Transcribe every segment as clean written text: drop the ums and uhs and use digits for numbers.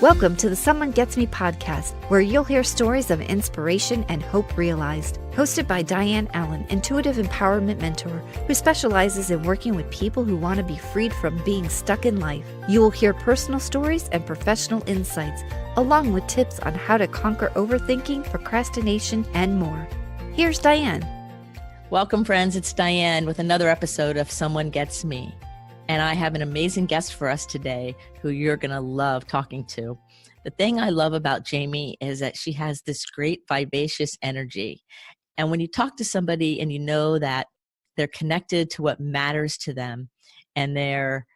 Welcome to the Someone Gets Me podcast, where you'll hear stories of inspiration and hope realized. Hosted by Dianne Allen, intuitive empowerment mentor who specializes in working with people who want to be freed from being stuck in life. You will hear personal stories and professional insights, along with tips on how to conquer overthinking, procrastination, and more. Here's Dianne. Welcome, friends. It's Dianne with another episode of Someone Gets Me. And I have an amazing guest for us today who you're going to love talking to. The thing I love about Jamie is that she has this great vivacious energy. And when you talk to somebody and you know that they're connected to what matters to them and they're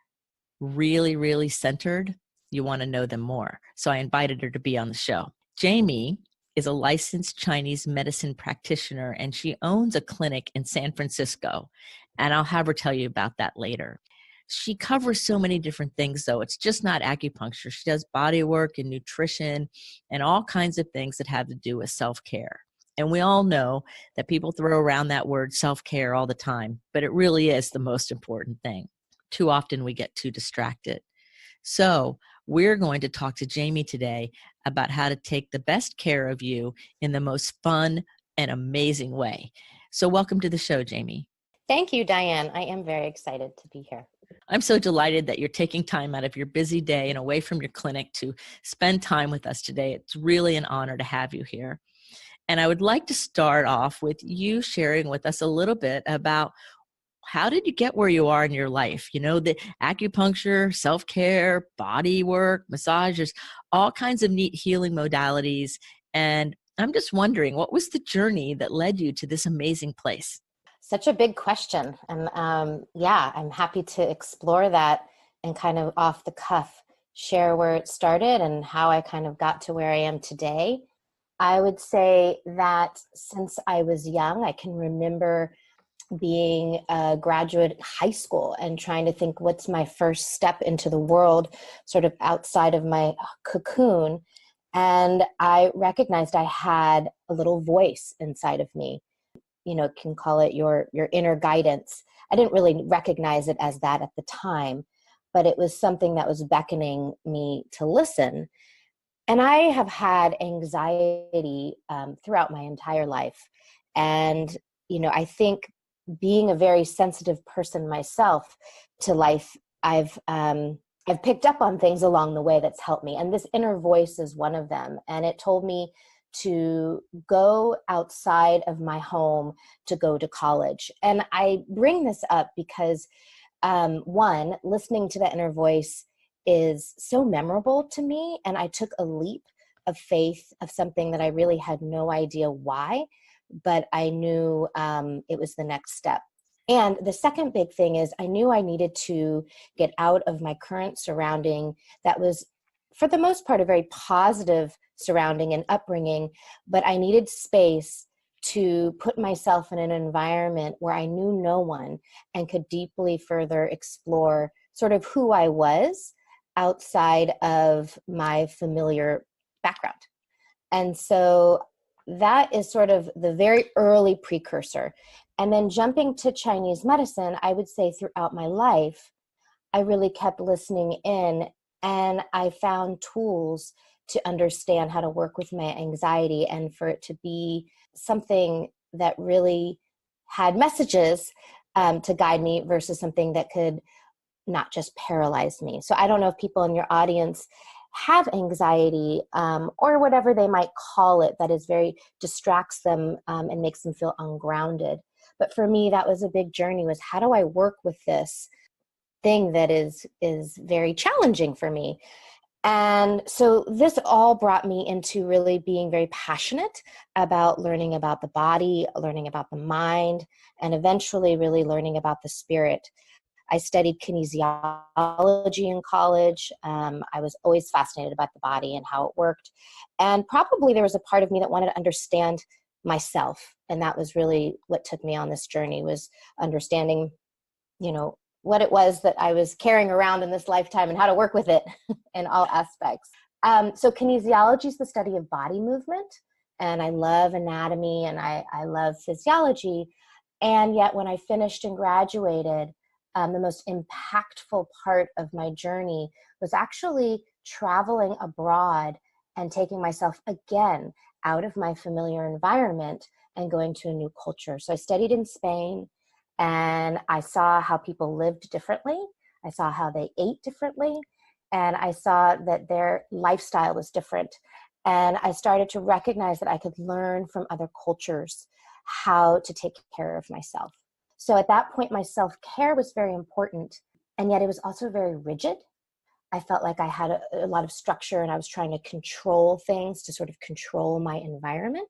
really, really centered, you want to know them more. So I invited her to be on the show. Jamie is a licensed Chinese medicine practitioner, and she owns a clinic in San Francisco. And I'll have her tell you about that later. She covers so many different things, though. It's just not acupuncture. She does body work and nutrition and all kinds of things that have to do with self-care. And we all know that people throw around that word self-care all the time, but it really is the most important thing. Too often we get too distracted. So we're going to talk to Jamie today about how to take the best care of you in the most fun and amazing way. So welcome to the show, Jamie. Thank you, Dianne. I am very excited to be here. I'm so delighted that you're taking time out of your busy day and away from your clinic to spend time with us today. It's really an honor to have you here. And I would like to start off with you sharing with us a little bit about how did you get where you are in your life? You know, the acupuncture, self-care, body work, massages, all kinds of neat healing modalities. And I'm just wondering, what was the journey that led you to this amazing place? Such a big question. And I'm happy to explore that and kind of off the cuff share where it started and how I kind of got to where I am today. I would say that since I was young, I can remember being a graduate high school and trying to think what's my first step into the world, sort of outside of my cocoon. And I recognized I had a little voice inside of me. You know, can call it your inner guidance. I didn't really recognize it as that at the time, but it was something that was beckoning me to listen. And I have had anxiety throughout my entire life. And, you know, I think being a very sensitive person myself to life, I've picked up on things along the way that's helped me. And this inner voice is one of them. And it told me to go outside of my home to go to college. And I bring this up because, one, listening to that inner voice is so memorable to me. And I took a leap of faith of something that I really had no idea why, but I knew it was the next step. And the second big thing is I knew I needed to get out of my current surrounding that was, for the most part, a very positive surrounding and upbringing, but I needed space to put myself in an environment where I knew no one and could deeply further explore sort of who I was outside of my familiar background. And so that is sort of the very early precursor. And then jumping to Chinese medicine, I would say throughout my life, I really kept listening in, and I found tools to understand how to work with my anxiety and for it to be something that really had messages to guide me versus something that could not just paralyze me. So I don't know if people in your audience have anxiety or whatever they might call it that is very distracts them and makes them feel ungrounded. But for me, that was a big journey, was how do I work with this thing that is very challenging for me? And so this all brought me into really being very passionate about learning about the body, learning about the mind, and eventually really learning about the spirit. I studied kinesiology in college. I was always fascinated about the body and how it worked. And probably there was a part of me that wanted to understand myself. And that was really what took me on this journey, was understanding, you know, what it was that I was carrying around in this lifetime and how to work with it in all aspects. So kinesiology is the study of body movement, and I love anatomy and I love physiology. And yet when I finished and graduated, the most impactful part of my journey was actually traveling abroad and taking myself again out of my familiar environment and going to a new culture. So I studied in Spain, and I saw how people lived differently. I saw how they ate differently, and I saw that their lifestyle was different. And I started to recognize that I could learn from other cultures how to take care of myself. So at that point, my self-care was very important, and yet it was also very rigid. I felt like I had a lot of structure, and I was trying to control things to sort of control my environment.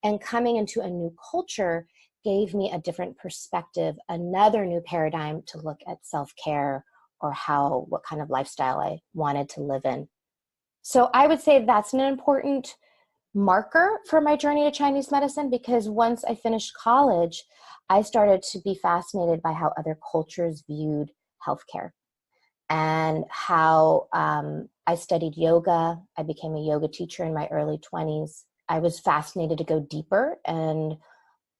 And coming into a new culture gave me a different perspective, another new paradigm to look at self-care or what kind of lifestyle I wanted to live in. So I would say that's an important marker for my journey to Chinese medicine, because once I finished college, I started to be fascinated by how other cultures viewed healthcare and how I studied yoga. I became a yoga teacher in my early 20s. I was fascinated to go deeper, and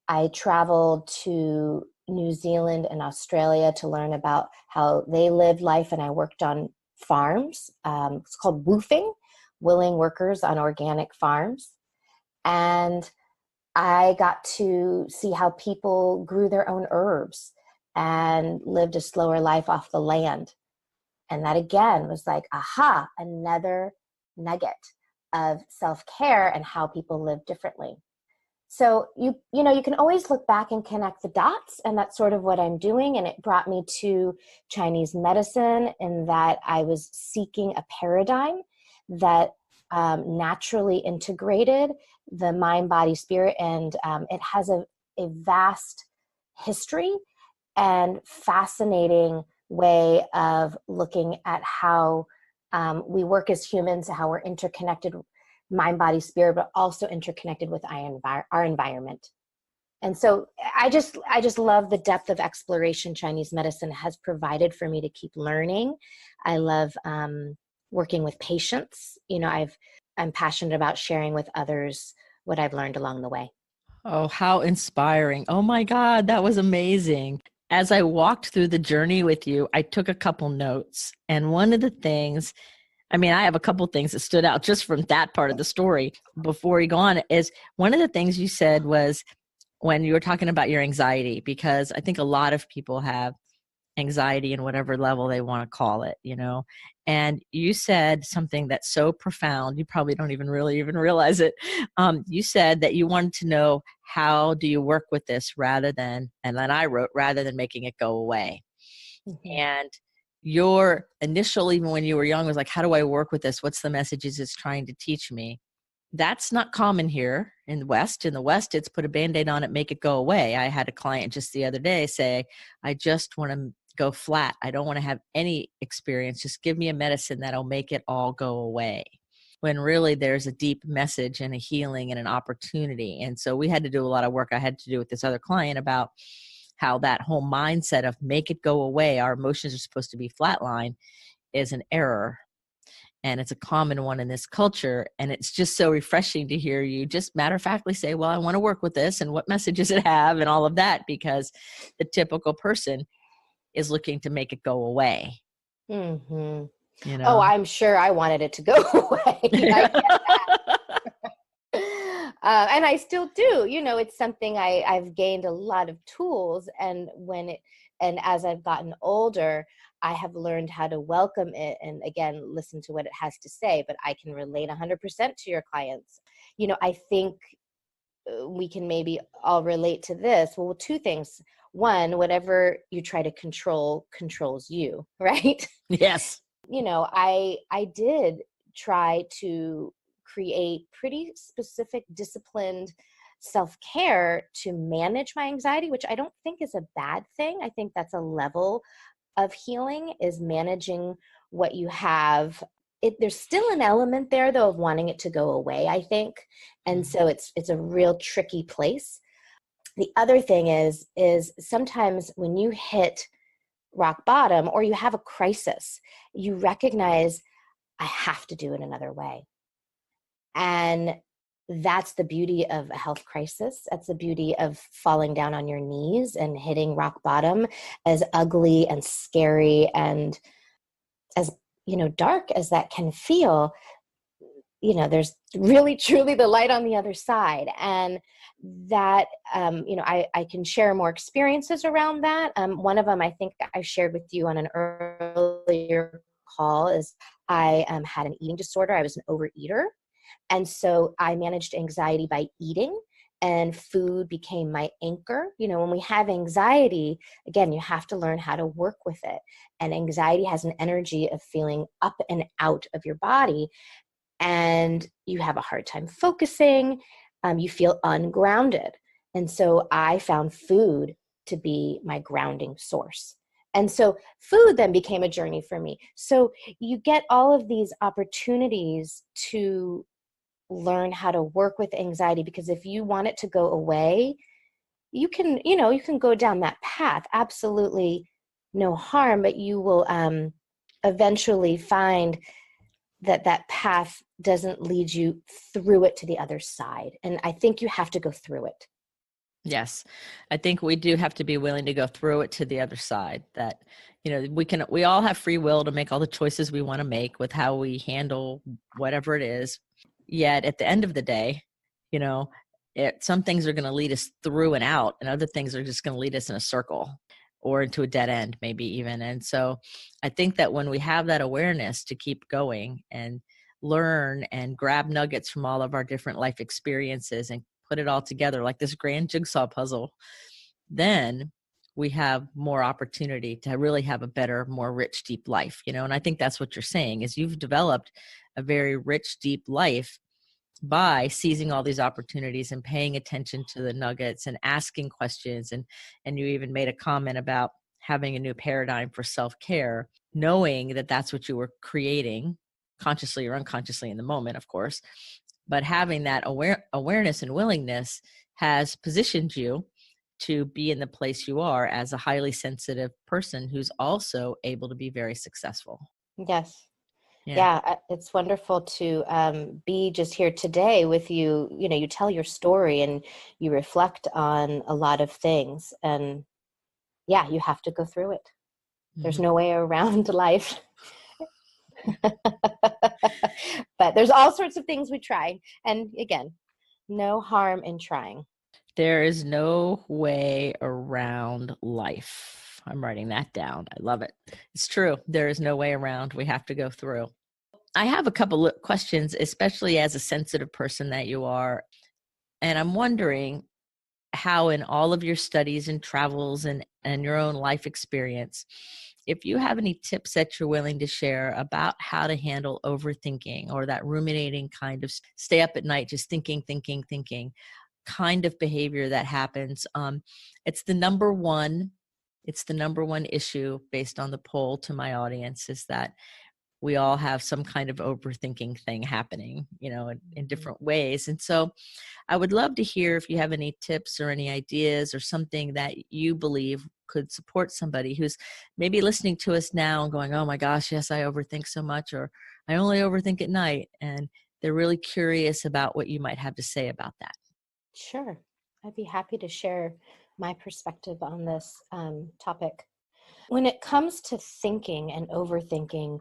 I traveled to New Zealand and Australia to learn about how they lived life, and I worked on farms. It's called woofing, willing workers on organic farms. And I got to see how people grew their own herbs and lived a slower life off the land. And that again was like, aha, another nugget of self-care and how people live differently. So you can always look back and connect the dots, and that's sort of what I'm doing. And it brought me to Chinese medicine, in that I was seeking a paradigm that naturally integrated the mind, body, spirit, and it has a vast history and fascinating way of looking at how we work as humans, how we're interconnected, mind, body, spirit, but also interconnected with our environment. And so I just love the depth of exploration Chinese medicine has provided for me to keep learning. I love working with patients. I'm passionate about sharing with others what I've learned along the way. Oh, how inspiring. Oh my God, that was amazing. As I walked through the journey with you, I took a couple notes. And one of the things, I have a couple things that stood out just from that part of the story before you go on, is one of the things you said was when you were talking about your anxiety, because I think a lot of people have anxiety in whatever level they want to call it, and you said something that's so profound, you probably don't even really even realize it. You said that you wanted to know, how do you work with this rather than making it go away. Mm-hmm. And your initial, even when you were young, was like, how do I work with this? What's the messages it's trying to teach me? That's not common here in the West. In the West, it's put a Band-Aid on it, make it go away. I had a client just the other day say, I just want to go flat. I don't want to have any experience. Just give me a medicine that'll make it all go away. When really there's a deep message and a healing and an opportunity. And so we had to do a lot of work I had to do with this other client about how that whole mindset of make it go away, our emotions are supposed to be flatline, is an error. And it's a common one in this culture. And it's just so refreshing to hear you just matter-of-factly say, well, I want to work with this, and what message does it have, and all of that, because the typical person is looking to make it go away. Mm-hmm. Oh, I'm sure I wanted it to go away. I get that. And I still do. It's something I've gained a lot of tools, and as I've gotten older, I have learned how to welcome it and, again, listen to what it has to say. But I can relate 100% to your clients. I think we can maybe all relate to this. Well, two things. One, whatever you try to control controls you, right? Yes. I did try to create pretty specific, disciplined self-care to manage my anxiety, which I don't think is a bad thing. I think that's a level of healing, is managing what you have. There's still an element there, though, of wanting it to go away, I think. And so it's a real tricky place. The other thing is sometimes when you hit rock bottom or you have a crisis, you recognize, I have to do it another way. And that's the beauty of a health crisis. That's the beauty of falling down on your knees and hitting rock bottom, as ugly and scary and as dark as that can feel, there's really truly the light on the other side. And that, I can share more experiences around that. One of them I think I shared with you on an earlier call is I had an eating disorder. I was an overeater. And so I managed anxiety by eating, and food became my anchor. When we have anxiety, again, you have to learn how to work with it. And anxiety has an energy of feeling up and out of your body, and you have a hard time focusing. You feel ungrounded. And so I found food to be my grounding source. And so food then became a journey for me. So you get all of these opportunities to learn how to work with anxiety, because if you want it to go away, you can go down that path. Absolutely no harm, but you will eventually find that path doesn't lead you through it to the other side. And I think you have to go through it. Yes. I think we do have to be willing to go through it to the other side. That, we all have free will to make all the choices we want to make with how we handle whatever it is. Yet at the end of the day, some things are going to lead us through and out, and other things are just going to lead us in a circle or into a dead end, maybe even. And so I think that when we have that awareness to keep going and learn and grab nuggets from all of our different life experiences and put it all together like this grand jigsaw puzzle, then we have more opportunity to really have a better, more rich, deep life, and I think that's what you're saying is you've developed a very rich, deep life by seizing all these opportunities and paying attention to the nuggets and asking questions. And you even made a comment about having a new paradigm for self-care, knowing that that's what you were creating consciously or unconsciously in the moment, of course. But having that awareness and willingness has positioned you to be in the place you are as a highly sensitive person who's also able to be very successful. Yes. Yeah. Yeah, it's wonderful to be just here today with you. You tell your story and you reflect on a lot of things. And yeah, you have to go through it. There's no way around life. But there's all sorts of things we try. And again, no harm in trying. There is no way around life. I'm writing that down. I love it. It's true. There is no way around. We have to go through. I have a couple of questions, especially as a sensitive person that you are. And I'm wondering how in all of your studies and travels and your own life experience, if you have any tips that you're willing to share about how to handle overthinking or that ruminating kind of stay up at night, just thinking kind of behavior that happens. It's the number one issue based on the poll to my audience is that we all have some kind of overthinking thing happening, in different ways. And so I would love to hear if you have any tips or any ideas or something that you believe could support somebody who's maybe listening to us now and going, oh my gosh, yes, I overthink so much, or I only overthink at night. And they're really curious about what you might have to say about that. Sure. I'd be happy to share my perspective on this topic. When it comes to thinking and overthinking,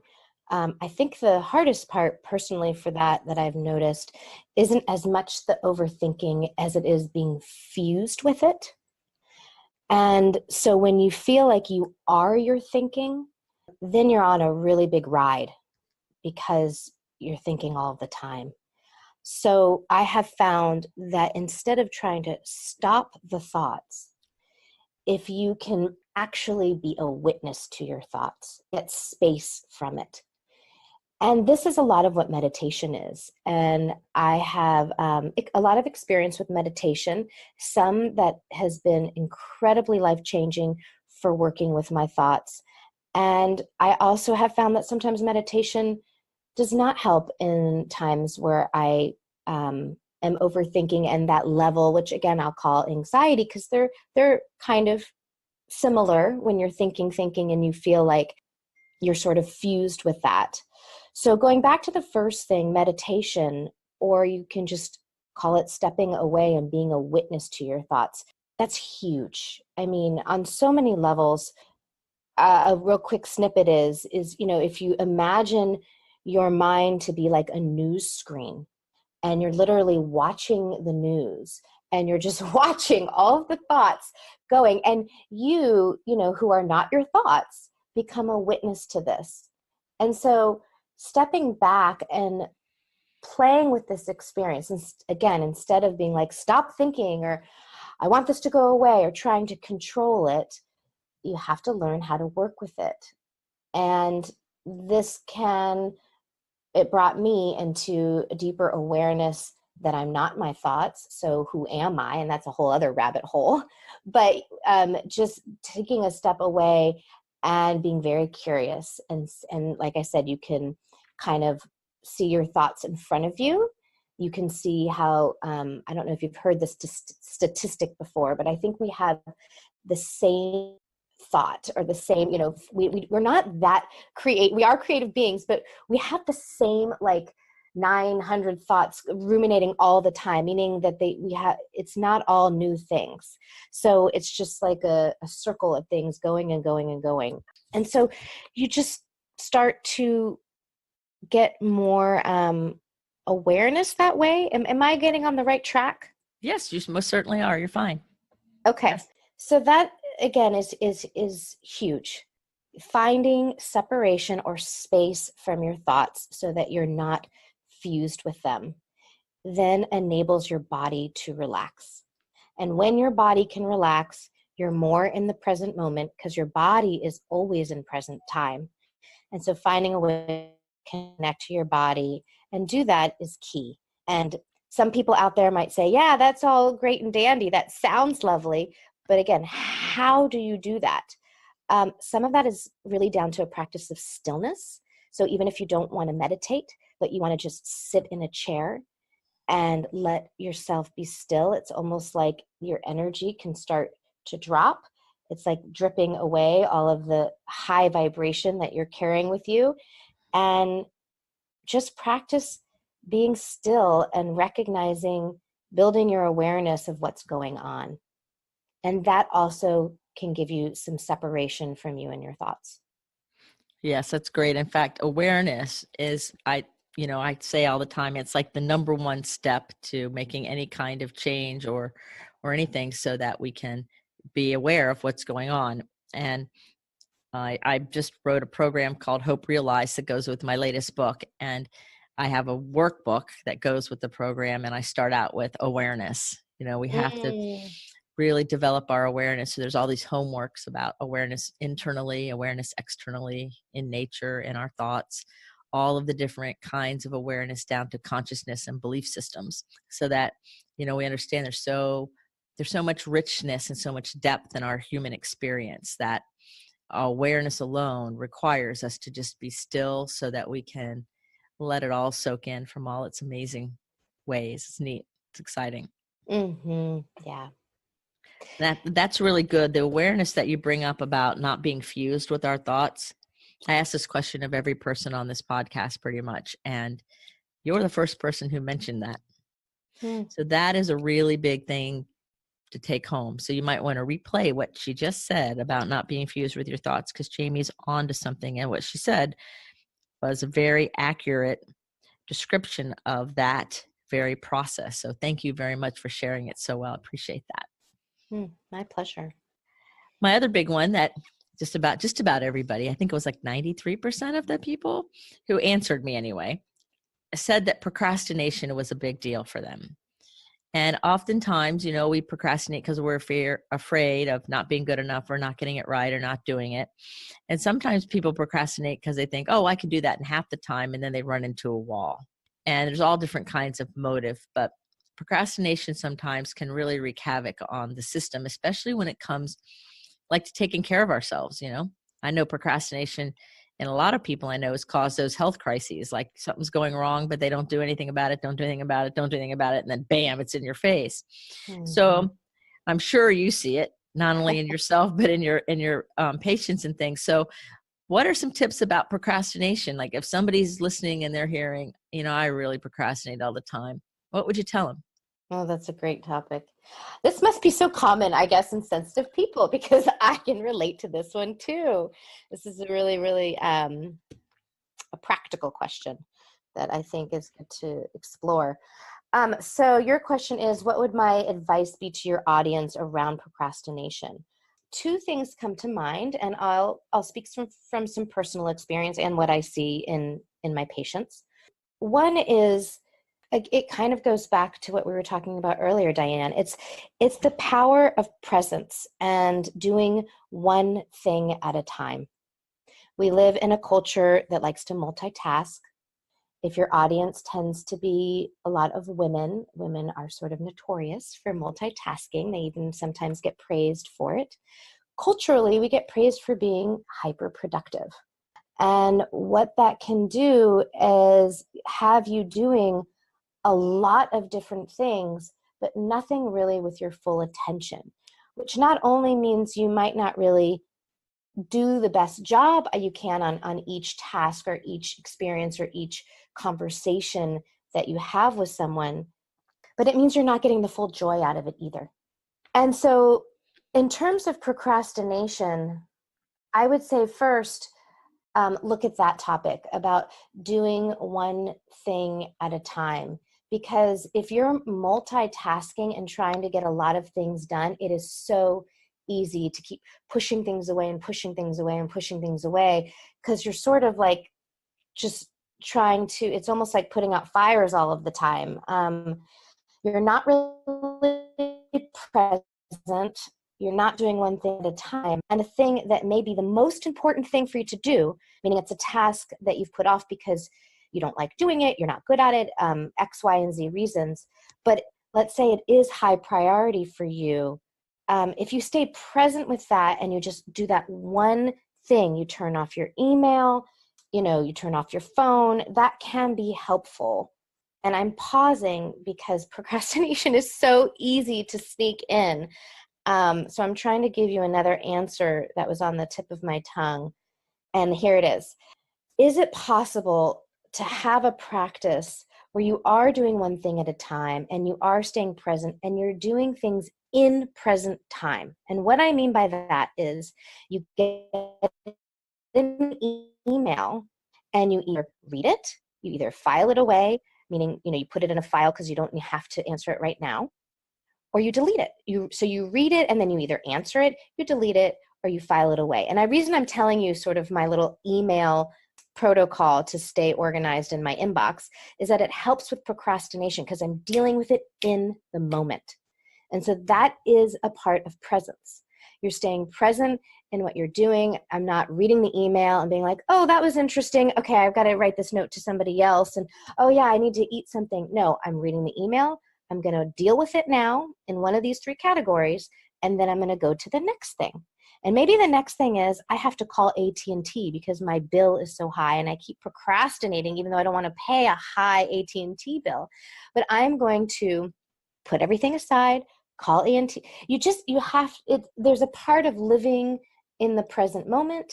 I think the hardest part personally for that I've noticed isn't as much the overthinking as it is being fused with it. And so when you feel like you are your thinking, then you're on a really big ride because you're thinking all the time. So I have found that instead of trying to stop the thoughts, if you can actually be a witness to your thoughts, get space from it. And this is a lot of what meditation is. And I have a lot of experience with meditation, some that has been incredibly life-changing for working with my thoughts. And I also have found that sometimes meditation does not help in times where I am overthinking and that level, which again, I'll call anxiety, because they're kind of similar when you're thinking, and you feel like you're sort of fused with that. So going back to the first thing, meditation, or you can just call it stepping away and being a witness to your thoughts. That's huge. I mean, on so many levels, a real quick snippet is, if you imagine your mind to be like a news screen, and you're literally watching the news, and you're just watching all of the thoughts going, and who are not your thoughts, become a witness to this. And so stepping back and playing with this experience, and again, instead of being like, stop thinking, or I want this to go away, or trying to control it, you have to learn how to work with it. And it brought me into a deeper awareness that I'm not my thoughts. So who am I? And that's a whole other rabbit hole. But just taking a step away and being very curious. And like I said, you can kind of see your thoughts in front of you. You can see how, I don't know if you've heard this statistic before, but I think we have the same thought, or the same, we're not that we are creative beings, but we have the same like 900 thoughts ruminating all the time, meaning that it's not all new things. So it's just like a circle of things going and going and going. And so you just start to get more awareness that way. Am I getting on the right track? Yes, you most certainly are. You're fine. Okay. Yes. So that again is huge. Finding separation or space from your thoughts so that you're not fused with them then enables your body to relax. And when your body can relax, you're more in the present moment, because your body is always in present time. And so finding a way to connect to your body and do that is key. And some people out there might say, yeah, that's all great and dandy. That sounds lovely. But again, how do you do that? Some of that is really down to a practice of stillness. So even if you don't want to meditate, but you want to just sit in a chair and let yourself be still, it's almost like your energy can start to drop. It's like dripping away all of the high vibration that you're carrying with you. And just practice being still and recognizing, building your awareness of what's going on. And that also can give you some separation from you and your thoughts. Yes, that's great. In fact, awareness is, I say all the time, it's like the number one step to making any kind of change or anything, so that we can be aware of what's going on. And I just wrote a program called Hope Realized that goes with my latest book. And I have a workbook that goes with the program. And I start out with awareness. We have to really develop our awareness. So there's all these homeworks about awareness internally, awareness externally, in nature, in our thoughts, all of the different kinds of awareness down to consciousness and belief systems, so that, we understand there's so much richness and so much depth in our human experience that awareness alone requires us to just be still, so that we can let it all soak in from all its amazing ways. It's neat. It's exciting. Mm-hmm. Yeah. That's really good. The awareness that you bring up about not being fused with our thoughts. I ask this question of every person on this podcast pretty much, and you're the first person who mentioned that. So that is a really big thing to take home. So you might want to replay what she just said about not being fused with your thoughts, because Jamie's onto something, and what she said was a very accurate description of that very process. So thank you very much for sharing it so well. I appreciate that. My pleasure. My other big one that just about everybody, I think it was like 93% of the people who answered me anyway, said that procrastination was a big deal for them. And oftentimes, we procrastinate because we're afraid of not being good enough, or not getting it right, or not doing it. And sometimes people procrastinate because they think, oh, I can do that in half the time, and then they run into a wall. And there's all different kinds of motive, but procrastination sometimes can really wreak havoc on the system, especially when it comes like to taking care of ourselves. I know procrastination, and a lot of people I know, has caused those health crises, like something's going wrong, but they don't do anything about it, don't do anything about it, don't do anything about it. And then bam, it's in your face. Mm-hmm. So I'm sure you see it not only in yourself, but in your patients and things. So what are some tips about procrastination? Like if somebody's listening and they're hearing, I really procrastinate all the time, what would you tell them? Oh, that's a great topic. This must be so common, I guess, in sensitive people because I can relate to this one too. This is a really, really a practical question that I think is good to explore. So your question is, what would my advice be to your audience around procrastination? Two things come to mind, and I'll speak from some personal experience and what I see in my patients. One is, it kind of goes back to what we were talking about earlier, Diane. It's the power of presence and doing one thing at a time. We live in a culture that likes to multitask. If your audience tends to be a lot of women, women are sort of notorious for multitasking. They even sometimes get praised for it. Culturally, we get praised for being hyper productive. And what that can do is have you doing a lot of different things, but nothing really with your full attention, which not only means you might not really do the best job you can on each task or each experience or each conversation that you have with someone, but it means you're not getting the full joy out of it either. And so in terms of procrastination, I would say first, look at that topic about doing one thing at a time. Because if you're multitasking and trying to get a lot of things done, it is so easy to keep pushing things away and pushing things away and pushing things away, because you're sort of like just trying to, it's almost like putting out fires all of the time. You're not really present. You're not doing one thing at a time. And the thing that may be the most important thing for you to do, meaning it's a task that you've put off because you don't like doing it, you're not good at it, X, Y, and Z reasons. But let's say it is high priority for you. If you stay present with that and you just do that one thing, you turn off your email, you turn off your phone, that can be helpful. And I'm pausing because procrastination is so easy to sneak in. So I'm trying to give you another answer that was on the tip of my tongue. And here it is. Is it possible to have a practice where you are doing one thing at a time and you are staying present and you're doing things in present time? And what I mean by that is you get an email and you either read it, you either file it away, meaning, you put it in a file because you don't have to answer it right now, or you delete it. So you read it and then you either answer it, you delete it, or you file it away. And the reason I'm telling you sort of my little email protocol to stay organized in my inbox is that it helps with procrastination because I'm dealing with it in the moment. And so that is a part of presence. You're staying present in what you're doing. I'm not reading the email and being like, oh, that was interesting. Okay, I've got to write this note to somebody else. And oh yeah, I need to eat something. No, I'm reading the email. I'm going to deal with it now in one of these three categories, and then I'm going to go to the next thing. And maybe the next thing is I have to call AT&T because my bill is so high and I keep procrastinating even though I don't want to pay a high AT&T bill. But I'm going to put everything aside, call AT&T. There's a part of living in the present moment.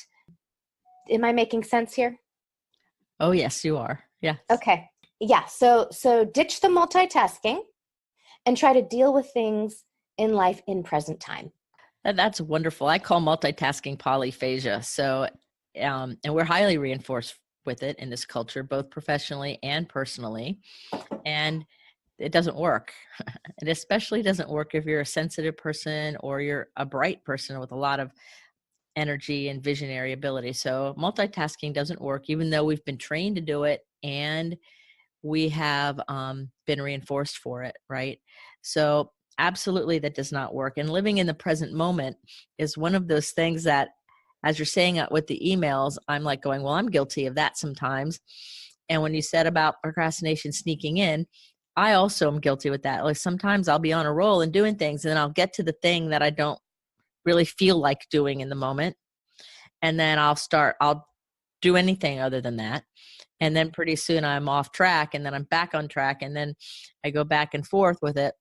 Am I making sense here? Oh, yes, you are. Yeah. Okay. Yeah. So ditch the multitasking and try to deal with things in life in present time. That's wonderful. I call multitasking polyphagia. So, and we're highly reinforced with it in this culture, both professionally and personally. And it doesn't work. It especially doesn't work if you're a sensitive person or you're a bright person with a lot of energy and visionary ability. So multitasking doesn't work, even though we've been trained to do it and we have been reinforced for it, right? So absolutely that does not work. And living in the present moment is one of those things that, as you're saying with the emails, I'm like going, well, I'm guilty of that sometimes. And when you said about procrastination sneaking in, I also am guilty with that. Like sometimes I'll be on a roll and doing things and then I'll get to the thing that I don't really feel like doing in the moment. And then I'll do anything other than that. And then pretty soon I'm off track and then I'm back on track and then I go back and forth with it.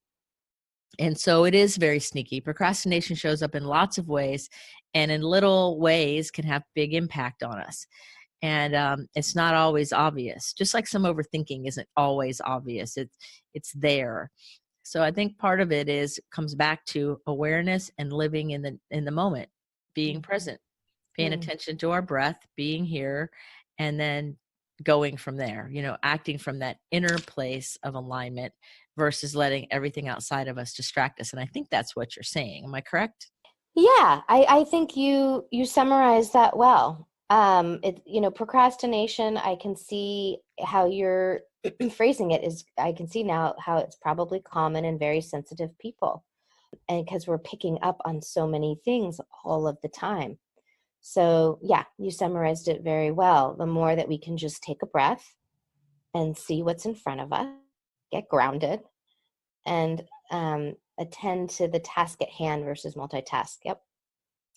And so it is very sneaky. Procrastination shows up in lots of ways and in little ways can have big impact on us. And it's not always obvious, just like some overthinking isn't always obvious. It's there. So I think part of it comes back to awareness and living in the moment, being present, paying Mm. attention to our breath, being here, and then going from there, acting from that inner place of alignment versus letting everything outside of us distract us. And I think that's what you're saying. Am I correct? Yeah, I think you summarized that well. Procrastination, I can see how you're phrasing it is, I can see now how it's probably common in very sensitive people. And because we're picking up on so many things all of the time. So yeah, you summarized it very well. The more that we can just take a breath and see what's in front of us, get grounded, and attend to the task at hand versus multitask. Yep.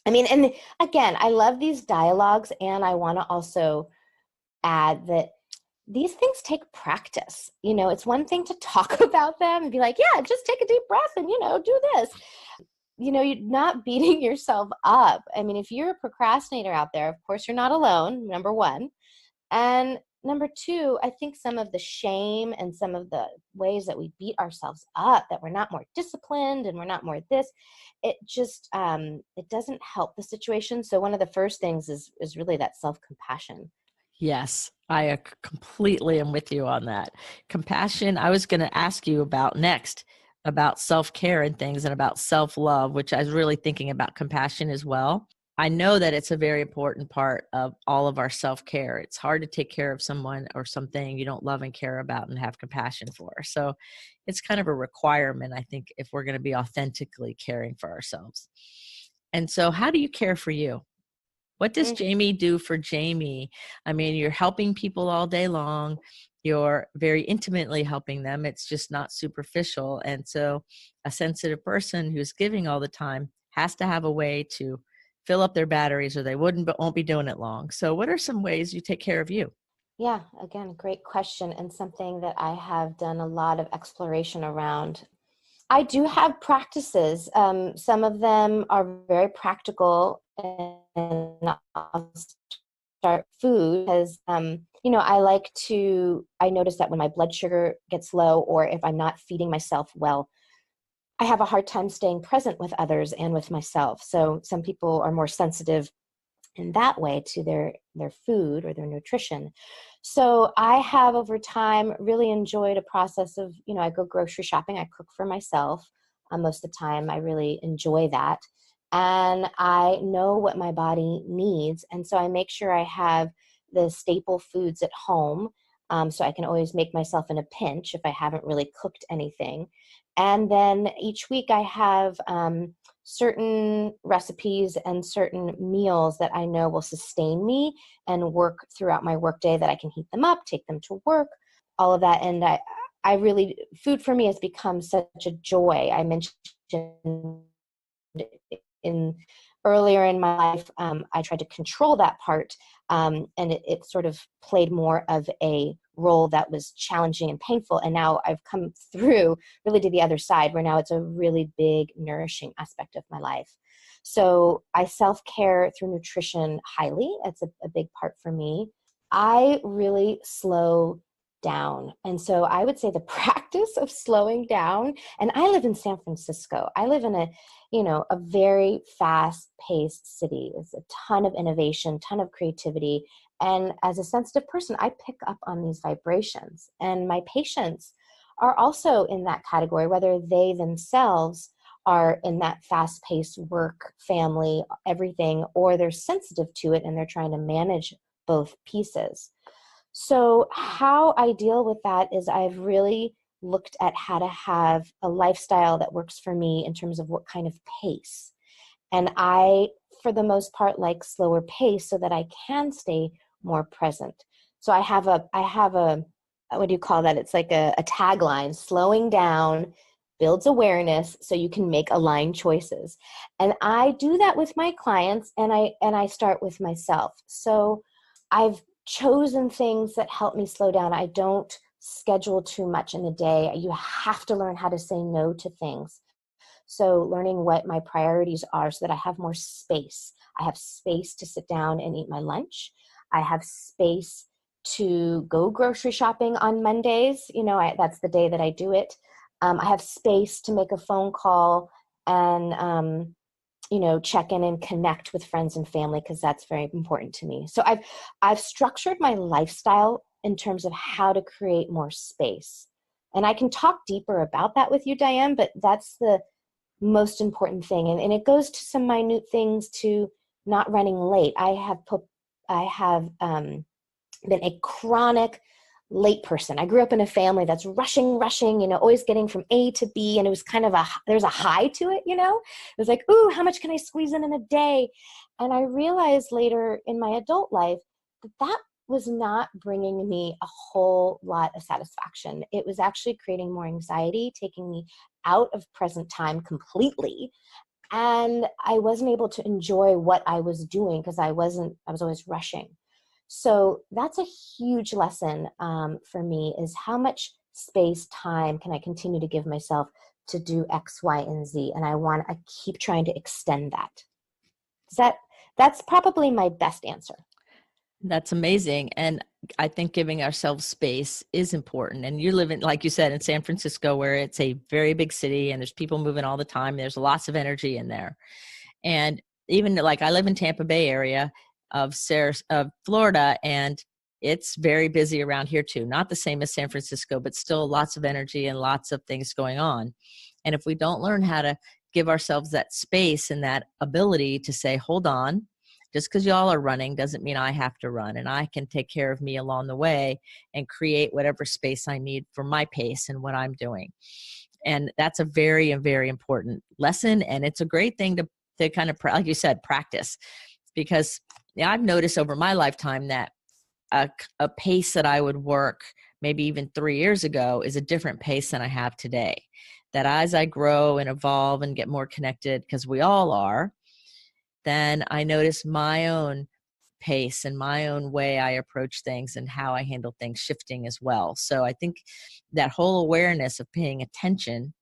I mean, and again, I love these dialogues, and I want to also add that these things take practice. It's one thing to talk about them and be like, yeah, just take a deep breath and, do this. You're not beating yourself up. I mean, if you're a procrastinator out there, of course, you're not alone, number one. And number two, I think some of the shame and some of the ways that we beat ourselves up, that we're not more disciplined and we're not more this, it just, it doesn't help the situation. So one of the first things is really that self-compassion. Yes, I completely am with you on that. Compassion, I was going to ask you about next, about self-care and things and about self-love, which I was really thinking about compassion as well. I know that it's a very important part of all of our self-care. It's hard to take care of someone or something you don't love and care about and have compassion for. So it's kind of a requirement, I think, if we're going to be authentically caring for ourselves. And so how do you care for you? What does Jamie do for Jamie? I mean, you're helping people all day long. You're very intimately helping them. It's just not superficial. And so a sensitive person who's giving all the time has to have a way to fill up their batteries or they won't be doing it long. So what are some ways you take care of you? Yeah, again, great question, and something that I have done a lot of exploration around. I do have practices. Some of them are very practical, and I'll start food because, I notice that when my blood sugar gets low or if I'm not feeding myself well, I have a hard time staying present with others and with myself. So some people are more sensitive in that way to their food or their nutrition. So I have over time really enjoyed a process of, I go grocery shopping, I cook for myself most of the time. I really enjoy that. And I know what my body needs. And so I make sure I have the staple foods at home. So I can always make myself in a pinch if I haven't really cooked anything. And then each week I have certain recipes and certain meals that I know will sustain me and work throughout my workday, that I can heat them up, take them to work, all of that. And I really, food for me has become such a joy. I mentioned in earlier in my life, I tried to control that part, and it sort of played more of a role that was challenging and painful. And now I've come through really to the other side, where now it's a really big, nourishing aspect of my life. So I self-care through nutrition highly. It's a big part for me. I really slow down. And so I would say the practice of slowing down, and I live in San Francisco. I live in a very fast-paced city. It's a ton of innovation, ton of creativity. And as a sensitive person, I pick up on these vibrations. And my patients are also in that category, whether they themselves are in that fast-paced work, family, everything, or they're sensitive to it and they're trying to manage both pieces. So how I deal with that is I've really looked at how to have a lifestyle that works for me in terms of what kind of pace. And I, for the most part, like slower pace so that I can stay more present. So I have a, what do you call that? It's like a tagline: slowing down builds awareness so you can make aligned choices. And I do that with my clients, and I start with myself. So I've chosen things that help me slow down. I don't schedule too much in the day. You have to learn how to say no to things. So learning what my priorities are so that I have more space. I have space to sit down and eat my lunch. I have space to go grocery shopping on Mondays. That's the day that I do it. I have space to make a phone call and, check in and connect with friends and family, because that's very important to me. So I've structured my lifestyle in terms of how to create more space. And I can talk deeper about that with you, Diane, but that's the most important thing. And it goes to some minute things, to not running late. I have been a chronic late person. I grew up in a family that's rushing, always getting from A to B. And it was kind of there's a high to it, It was like, ooh, how much can I squeeze in a day? And I realized later in my adult life that was not bringing me a whole lot of satisfaction. It was actually creating more anxiety, taking me out of present time completely. And I wasn't able to enjoy what I was doing because I was always rushing. So that's a huge lesson for me, is how much space, time can I continue to give myself to do X, Y, and Z? And I keep trying to extend that. That's probably my best answer. That's amazing. And I think giving ourselves space is important. And you live in, like you said, in San Francisco, where it's a very big city and there's people moving all the time. There's lots of energy in there. And even like I live in Tampa Bay area of Florida, and it's very busy around here too. Not the same as San Francisco, but still lots of energy and lots of things going on. And if we don't learn how to give ourselves that space and that ability to say, hold on, just because y'all are running doesn't mean I have to run, and I can take care of me along the way and create whatever space I need for my pace and what I'm doing. And that's a very, very important lesson. And it's a great thing to kind of, like you said, practice, because I've noticed over my lifetime that a pace that I would work maybe even 3 years ago is a different pace than I have today. That as I grow and evolve and get more connected, because we all are, then I notice my own pace and my own way I approach things and how I handle things shifting as well. So I think that whole awareness of paying attention,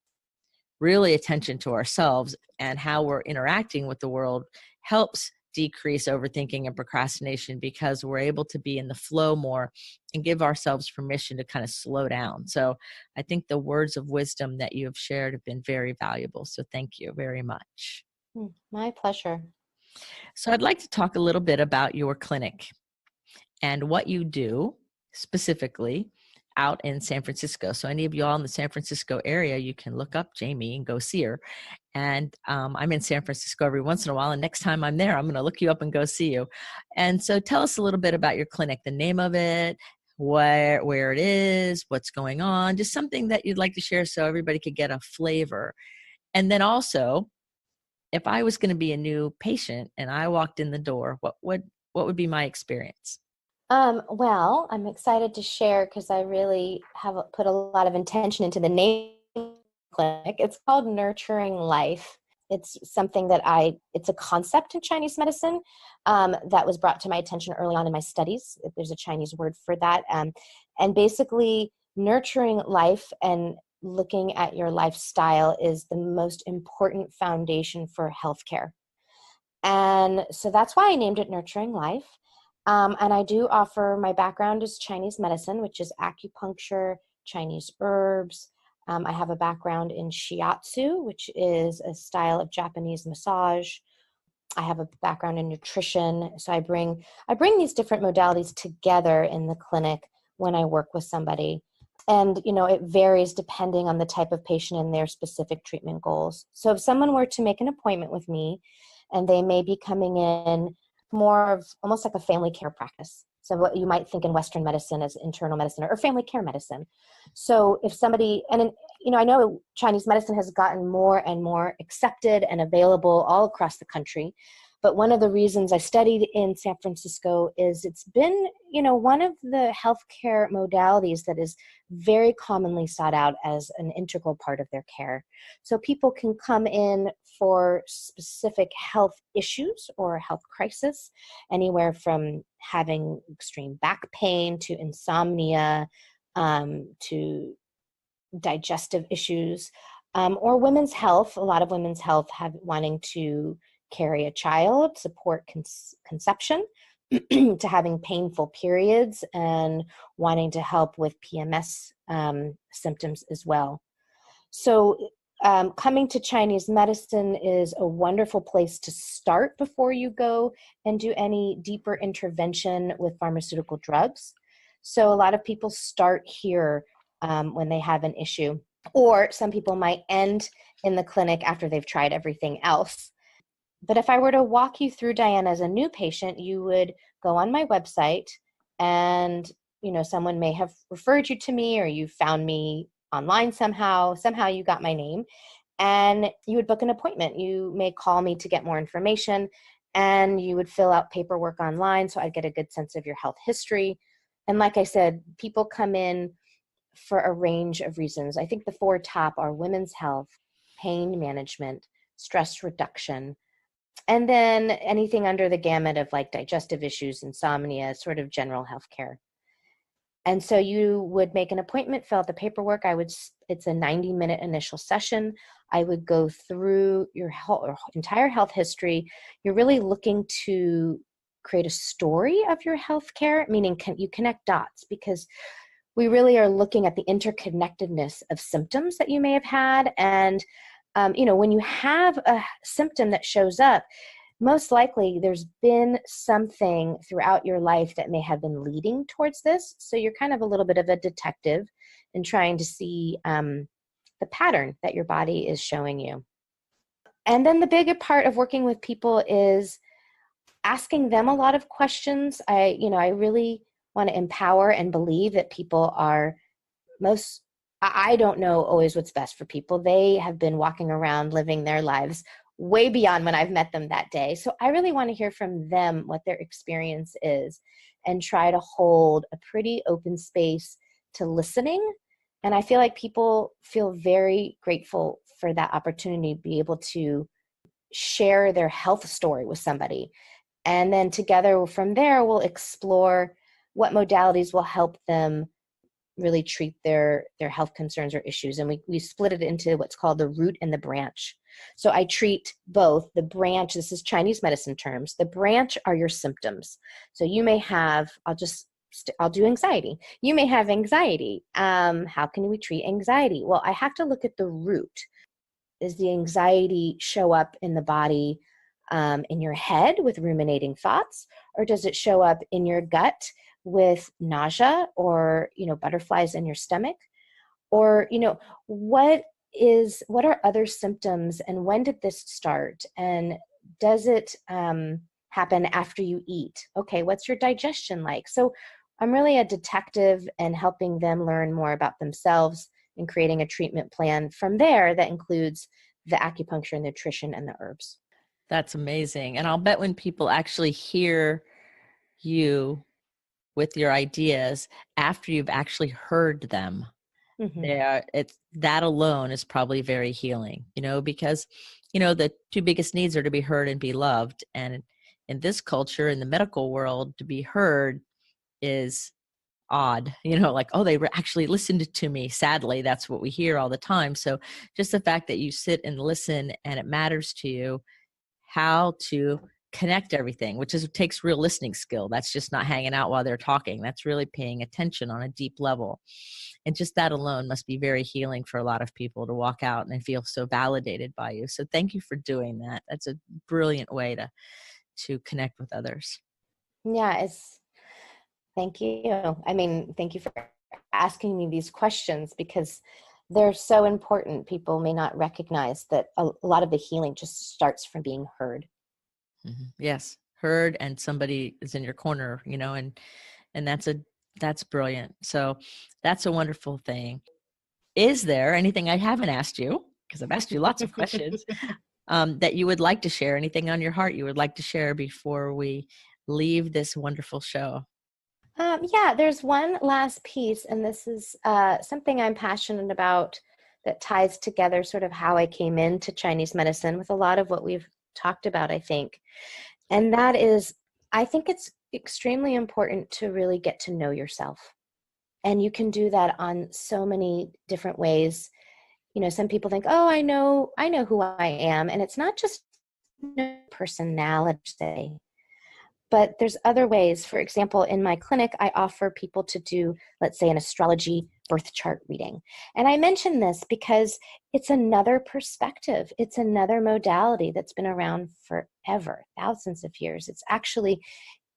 really attention to ourselves and how we're interacting with the world, helps decrease overthinking and procrastination, because we're able to be in the flow more and give ourselves permission to kind of slow down. So I think the words of wisdom that you have shared have been very valuable. So thank you very much. My pleasure. So I'd like to talk a little bit about your clinic and what you do specifically out in San Francisco. So any of y'all in the San Francisco area, you can look up Jamie and go see her. And I'm in San Francisco every once in a while. And next time I'm there, I'm going to look you up and go see you. And so tell us a little bit about your clinic, the name of it, where it is, what's going on, just something that you'd like to share so everybody could get a flavor. And then also, if I was going to be a new patient and I walked in the door, what would be my experience? Well, I'm excited to share because I really have put a lot of intention into the name of the clinic. It's called Nurturing Life. It's something it's a concept in Chinese medicine that was brought to my attention early on in my studies. There's a Chinese word for that. And basically, nurturing life and looking at your lifestyle is the most important foundation for healthcare. And so that's why I named it Nurturing Life. And I do offer, my background is Chinese medicine, which is acupuncture, Chinese herbs. I have a background in shiatsu, which is a style of Japanese massage. I have a background in nutrition. So I bring these different modalities together in the clinic when I work with somebody. And, it varies depending on the type of patient and their specific treatment goals. So if someone were to make an appointment with me, and they may be coming in more of almost like a family care practice. So what you might think in Western medicine as internal medicine or family care medicine. So if somebody, and I know Chinese medicine has gotten more and more accepted and available all across the country. But one of the reasons I studied in San Francisco is it's been, one of the healthcare modalities that is very commonly sought out as an integral part of their care. So people can come in for specific health issues or health crisis, anywhere from having extreme back pain to insomnia, to digestive issues, or women's health. A lot of women's health have wanting to carry a child, support conception, to having painful periods, and wanting to help with PMS symptoms as well. So coming to Chinese medicine is a wonderful place to start before you go and do any deeper intervention with pharmaceutical drugs. So a lot of people start here when they have an issue, or some people might end in the clinic after they've tried everything else. But if I were to walk you through, Dianne, as a new patient, you would go on my website and, someone may have referred you to me, or you found me online somehow you got my name, and you would book an appointment. You may call me to get more information, and you would fill out paperwork online so I'd get a good sense of your health history. And like I said, people come in for a range of reasons. I think the 4 top are women's health, pain management, stress reduction, and then anything under the gamut of like digestive issues, insomnia, sort of general health care. And so you would make an appointment, fill out the paperwork. It's a 90-minute initial session. I would go through your entire health history. You're really looking to create a story of your health care, meaning you connect dots, because we really are looking at the interconnectedness of symptoms that you may have had. And, when you have a symptom that shows up, most likely there's been something throughout your life that may have been leading towards this. So you're kind of a little bit of a detective in trying to see the pattern that your body is showing you. And then the bigger part of working with people is asking them a lot of questions. I really want to empower and believe that people are I don't know always what's best for people. They have been walking around living their lives way beyond when I've met them that day. So I really want to hear from them what their experience is and try to hold a pretty open space to listening. And I feel like people feel very grateful for that opportunity to be able to share their health story with somebody. And then together from there, we'll explore what modalities will help them really treat their health concerns or issues. And we split it into what's called the root and the branch. So I treat both. The branch, this is Chinese medicine terms, the branch are your symptoms. So you may have, I'll do anxiety. You may have anxiety. How can we treat anxiety? Well, I have to look at the root. Does the anxiety show up in the body, in your head with ruminating thoughts, or does it show up in your gut with nausea or, butterflies in your stomach? Or, what are other symptoms, and when did this start? And does it happen after you eat? Okay, what's your digestion like? So I'm really a detective and helping them learn more about themselves and creating a treatment plan from there that includes the acupuncture, nutrition, and the herbs. That's amazing. And I'll bet when people actually hear you with your ideas after you've actually heard them, that alone is probably very healing, because, the 2 biggest needs are to be heard and be loved. And in this culture, in the medical world, to be heard is odd, like, oh, they actually listened to me. Sadly, that's what we hear all the time. So just the fact that you sit and listen and it matters to you how to connect everything, which takes real listening skill. That's just not hanging out while they're talking. That's really paying attention on a deep level. And just that alone must be very healing for a lot of people to walk out and feel so validated by you. So thank you for doing that. That's a brilliant way to connect with others. Yeah, thank you. Thank you for asking me these questions, because they're so important. People may not recognize that a lot of the healing just starts from being heard. Mm-hmm. Yes, heard, and somebody is in your corner, and that's brilliant. So that's a wonderful thing. Is there anything I haven't asked you, because I've asked you lots of questions, that you would like to share? Anything on your heart you would like to share before we leave this wonderful show? Yeah, there's one last piece, and this is something I'm passionate about that ties together sort of how I came into Chinese medicine with a lot of what we've talked about, I think. And that is, I think it's extremely important to really get to know yourself. And you can do that on so many different ways. Some people think, oh, I know who I am. And it's not just personality, but there's other ways. For example, in my clinic, I offer people to do, let's say, an astrology birth chart reading. And I mention this because it's another perspective. It's another modality that's been around forever, thousands of years. It's actually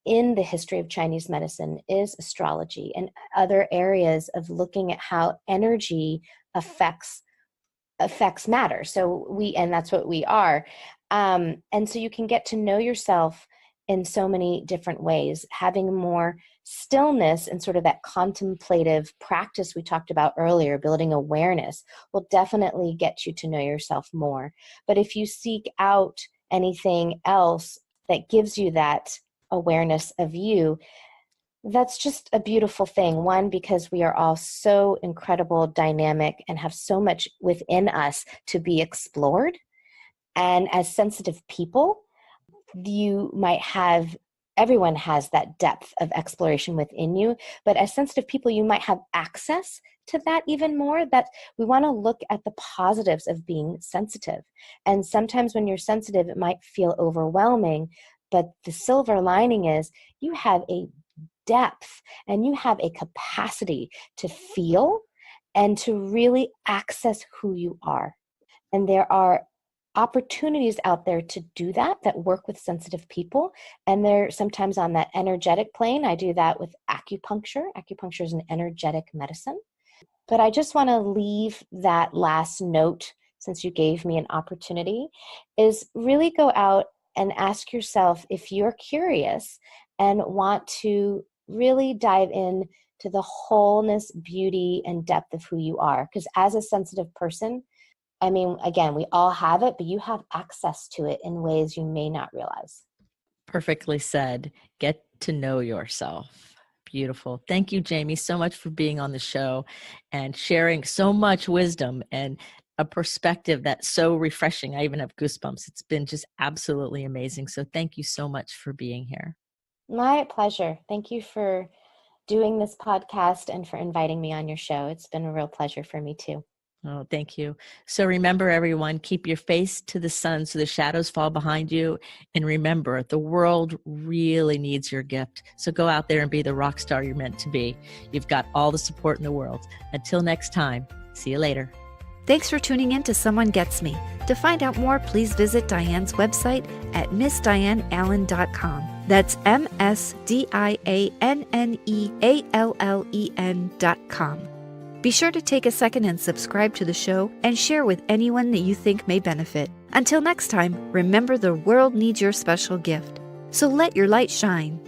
in the history of Chinese medicine is astrology and other areas of looking at how energy affects matter. And that's what we are. And so you can get to know yourself in so many different ways, having more stillness and sort of that contemplative practice we talked about earlier, building awareness will definitely get you to know yourself more. But if you seek out anything else that gives you that awareness of you, that's just a beautiful thing. One, because we are all so incredible, dynamic, and have so much within us to be explored. And as sensitive people, everyone has that depth of exploration within you, but as sensitive people, you might have access to that even more. That we want to look at the positives of being sensitive. And sometimes when you're sensitive, it might feel overwhelming, but the silver lining is you have a depth and you have a capacity to feel and to really access who you are. And there are opportunities out there to do that work with sensitive people. And they're sometimes on that energetic plane. I do that with acupuncture. Acupuncture is an energetic medicine. But I just want to leave that last note, since you gave me an opportunity, is really go out and ask yourself if you're curious and want to really dive in to the wholeness, beauty, and depth of who you are. Because as a sensitive person, I mean, again, we all have it, but you have access to it in ways you may not realize. Perfectly said. Get to know yourself. Beautiful. Thank you, Jamie, so much for being on the show and sharing so much wisdom and a perspective that's so refreshing. I even have goosebumps. It's been just absolutely amazing. So thank you so much for being here. My pleasure. Thank you for doing this podcast and for inviting me on your show. It's been a real pleasure for me too. Oh, thank you. So remember, everyone, keep your face to the sun so the shadows fall behind you. And remember, the world really needs your gift. So go out there and be the rock star you're meant to be. You've got all the support in the world. Until next time, see you later. Thanks for tuning in to Someone Gets Me. To find out more, please visit Dianne's website at MissDianneAllen.com. That's MissDianneAllen.com. Be sure to take a second and subscribe to the show and share with anyone that you think may benefit. Until next time, remember the world needs your special gift. So let your light shine.